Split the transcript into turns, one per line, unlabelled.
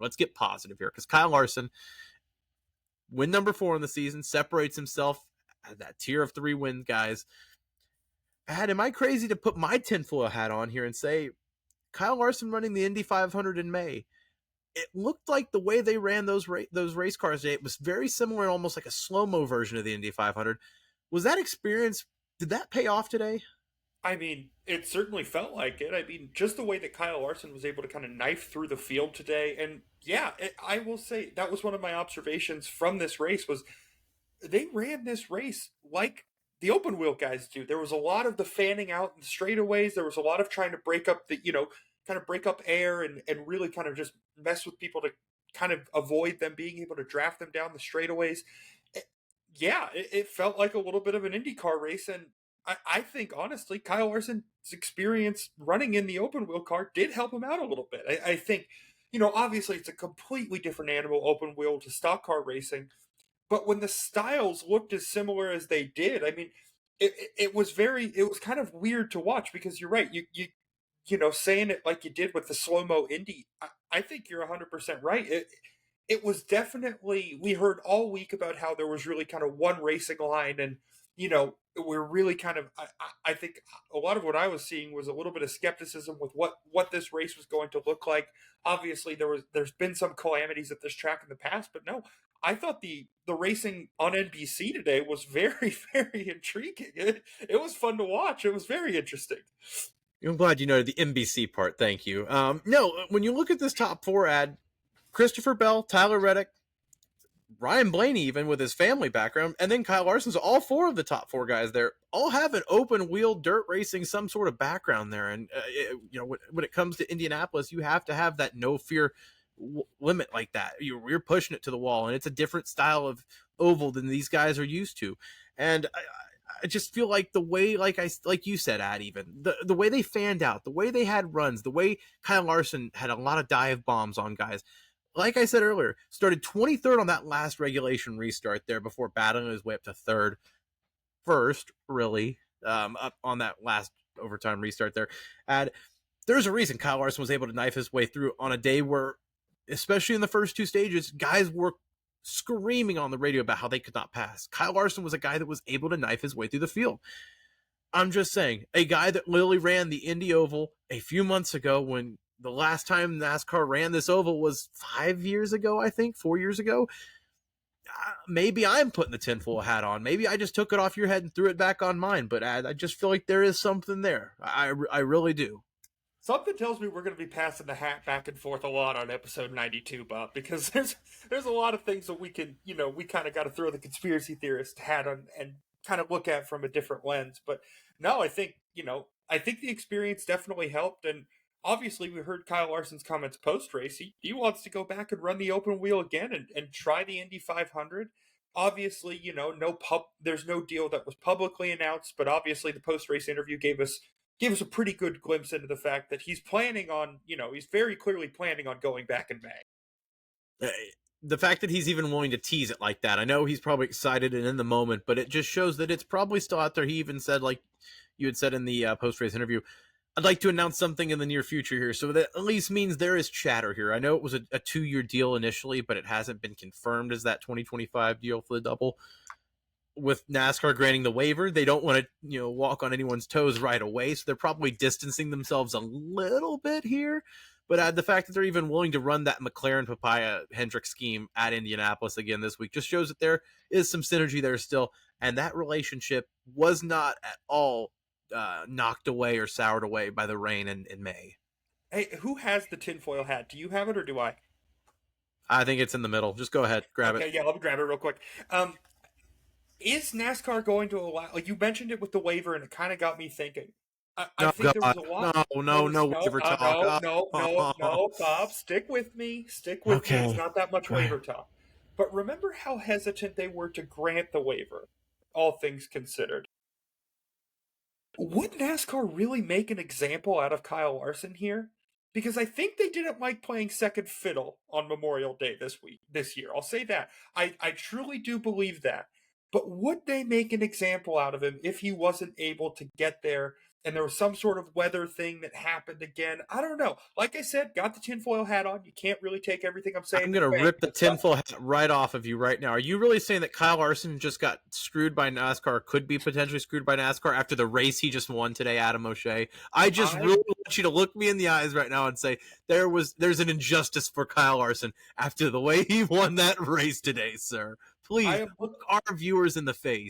Let's get positive here, because Kyle Larson, win number 4 in the season, separates himself at that tier of 3 win guys. Am I crazy to put my tinfoil hat on here and say Kyle Larson running the Indy 500 in May? It looked like the way they ran those race cars today, it was very similar, almost like a slow-mo version of the Indy 500. Was that experience, did that pay off today?
I mean, it certainly felt like it. I mean, just the way that Kyle Larson was able to kind of knife through the field today. And yeah, I will say that was one of my observations from this race was they ran this race like the open wheel guys do. There was a lot of the fanning out in the straightaways. There was a lot of trying to break up the, kind of break up air and really kind of just mess with people to kind of avoid them being able to draft them down the straightaways. It felt like a little bit of an IndyCar race. And I think, honestly, Kyle Larson's experience running in the open wheel car did help him out a little bit. I think, obviously it's a completely different animal, open wheel to stock car racing. But when the styles looked as similar as they did, I mean, it was kind of weird to watch because you're right. Saying it like you did with the slow-mo Indy, I think you're 100% right. It was definitely, we heard all week about how there was really kind of one racing line and, we're really kind of, I think a lot of what I was seeing was a little bit of skepticism with what this race was going to look like. Obviously there's been some calamities at this track in the past, but no, I thought the racing on NBC today was very, very intriguing. It was fun to watch. It was very interesting.
I'm glad you noted the NBC part. Thank you. No, when you look at this top 4 ad, Christopher Bell, Tyler Reddick, Ryan Blaney, even with his family background, and then Kyle Larson. So all 4 of the top 4 guys there all have an open wheel dirt racing, some sort of background there. And when it comes to Indianapolis, you have to have that no fear limit like that. You're pushing it to the wall, and it's a different style of oval than these guys are used to. And I just feel like the way, like you said, Ad, even the way they fanned out, the way they had runs, the way Kyle Larson had a lot of dive bombs on guys. Like I said earlier, started 23rd on that last regulation restart there before battling his way up to first, really, up on that last overtime restart there. And there's a reason Kyle Larson was able to knife his way through on a day where, especially in the first 2 stages, guys were screaming on the radio about how they could not pass. Kyle Larson was a guy that was able to knife his way through the field. I'm just saying, a guy that literally ran the Indy Oval a few months ago, when the last time NASCAR ran this oval was 5 years ago, I think, 4 years ago. Maybe I'm putting the tinfoil hat on. Maybe I just took it off your head and threw it back on mine, but I just feel like there is something there. I really do.
Something tells me we're going to be passing the hat back and forth a lot on episode 92, Bob, because there's a lot of things that we can, we kind of got to throw the conspiracy theorist hat on and kind of look at from a different lens. But no, I think the experience definitely helped. And obviously we heard Kyle Larson's comments post-race. He wants to go back and run the open wheel again and try the Indy 500. Obviously, there's no deal that was publicly announced, but obviously the post-race interview gave us a pretty good glimpse into the fact that he's planning on, he's very clearly planning on going back in May.
The fact that he's even willing to tease it like that, I know he's probably excited and in the moment, but it just shows that it's probably still out there. He even said, like you had said in the post-race interview, I'd like to announce something in the near future here. So that at least means there is chatter here. I know it was a 2-year deal initially, but it hasn't been confirmed as that 2025 deal for the double. With NASCAR granting the waiver, they don't want to, walk on anyone's toes right away. So they're probably distancing themselves a little bit here. But the fact that they're even willing to run that McLaren Papaya Hendrick scheme at Indianapolis again this week just shows that there is some synergy there still. And that relationship was not at all knocked away or soured away by the rain in May.
Hey, who has the tinfoil hat? Do you have it or do I?
I think it's in the middle. Just go ahead, grab it.
Okay, yeah, let me grab it real quick. Is NASCAR going to allow, like you mentioned it with the waiver, and it kind of got me thinking. I think there was a lot.
No waiver talk.
No, Bob, stick with me. Stick with me. It's not that much waiver talk. But remember how hesitant they were to grant the waiver, all things considered. Would NASCAR really make an example out of Kyle Larson here? Because I think they didn't like playing second fiddle on Memorial Day this year. I'll say that. I truly do believe that. But would they make an example out of him if he wasn't able to get there and there was some sort of weather thing that happened again. I don't know. Like I said, got the tinfoil hat on. You can't really take everything I'm saying.
I'm going to rip the tinfoil hat right off of you right now. Are you really saying that Kyle Larson just got screwed by NASCAR, could be potentially screwed by NASCAR after the race he just won today, Adam O'Shea? I really want you to look me in the eyes right now and say there's an injustice for Kyle Larson after the way he won that race today, sir. Please look our viewers in the face.